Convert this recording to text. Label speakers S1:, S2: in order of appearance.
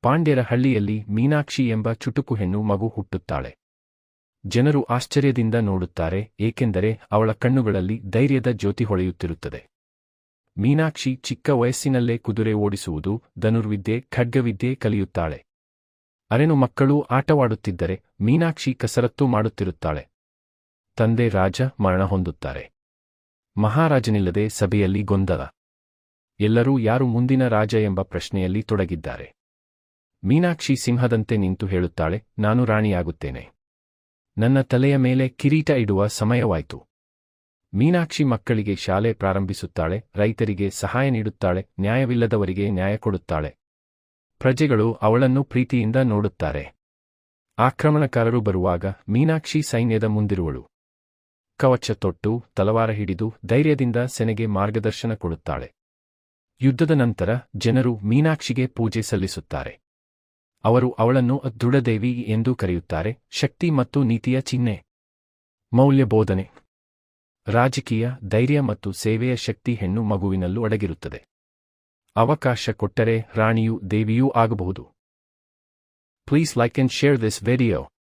S1: ಪಾಂಡ್ಯರ ಹಳ್ಳಿಯಲ್ಲಿ ಮೀನಾಕ್ಷಿ ಎಂಬ ಚುಟುಕು ಹೆಣ್ಣು ಮಗು ಹುಟ್ಟುತ್ತಾಳೆ. ಜನರು ಆಶ್ಚರ್ಯದಿಂದ ನೋಡುತ್ತಾರೆ, ಏಕೆಂದರೆ ಅವಳ ಕಣ್ಣುಗಳಲ್ಲಿ ಧೈರ್ಯದ ಜ್ಯೋತಿ ಹೊಳೆಯುತ್ತಿರುತ್ತದೆ. ಮೀನಾಕ್ಷಿ ಚಿಕ್ಕ ವಯಸ್ಸಿನಲ್ಲೇ ಕುದುರೆ ಓಡಿಸುವುದು, ಧನುರ್ವಿದ್ಯೆ, ಖಡ್ಗವಿದ್ಯೆ ಕಲಿಯುತ್ತಾಳೆ. ಅರೆನು ಮಕ್ಕಳು ಆಟವಾಡುತ್ತಿದ್ದರೆ ಮೀನಾಕ್ಷಿ ಕಸರತ್ತು ಮಾಡುತ್ತಿರುತ್ತಾಳೆ. ತಂದೆ ರಾಜ ಮರಣ ಹೊಂದುತ್ತಾರೆ. ಮಹಾರಾಜನಿಲ್ಲದೆ ಸಭೆಯಲ್ಲಿ ಗೊಂದಲ. ಎಲ್ಲರೂ ಯಾರು ಮುಂದಿನ ರಾಜ ಎಂಬ ಪ್ರಶ್ನೆಯಲ್ಲಿ ತೊಡಗಿದ್ದಾರೆ. ಮೀನಾಕ್ಷಿ ಸಿಂಹದಂತೆ ನಿಂತು ಹೇಳುತ್ತಾಳೆ, ನಾನು ರಾಣಿಯಾಗುತ್ತೇನೆ. ನನ್ನ ತಲೆಯ ಮೇಲೆ ಕಿರೀಟ ಇಡುವ ಸಮಯವಾಯಿತು. ಮೀನಾಕ್ಷಿ ಮಕ್ಕಳಿಗೆ ಶಾಲೆ ಪ್ರಾರಂಭಿಸುತ್ತಾಳೆ, ರೈತರಿಗೆ ಸಹಾಯ ನೀಡುತ್ತಾಳೆ, ನ್ಯಾಯವಿಲ್ಲದವರಿಗೆ ನ್ಯಾಯ ಕೊಡುತ್ತಾಳೆ. ಪ್ರಜೆಗಳು ಅವಳನ್ನು ಪ್ರೀತಿಯಿಂದ ನೋಡುತ್ತಾರೆ. ಆಕ್ರಮಣಕಾರರು ಬರುವಾಗ ಮೀನಾಕ್ಷಿ ಸೈನ್ಯದ ಮುಂದಿರುವಳು. ಕವಚ ತೊಟ್ಟು, ತಲವಾರ ಹಿಡಿದು ಧೈರ್ಯದಿಂದ ಸೆನೆಗೆ ಮಾರ್ಗದರ್ಶನ ಕೊಡುತ್ತಾಳೆ. ಯುದ್ಧದ ನಂತರ ಜನರು ಮೀನಾಕ್ಷಿಗೆ ಪೂಜೆ ಸಲ್ಲಿಸುತ್ತಾರೆ. ಅವರು ಅವಳನ್ನು ದೃಢದೇವಿ ಎಂದು ಕರೆಯುತ್ತಾರೆ, ಶಕ್ತಿ ಮತ್ತು ನೀತಿಯ ಚಿಹ್ನೆ. ಮೌಲ್ಯಬೋಧನೆ. ರಾಜಕೀಯ, ಧೈರ್ಯ ಮತ್ತು ಸೇವೆಯ ಶಕ್ತಿ ಹೆಣ್ಣು ಮಗುವಿನಲ್ಲೂ ಅಡಗಿರುತ್ತದೆ. ಅವಕಾಶ ಕೊಟ್ಟರೆ ರಾಣಿಯೂ ದೇವಿಯೂ ಆಗಬಹುದು. Please like and share this video.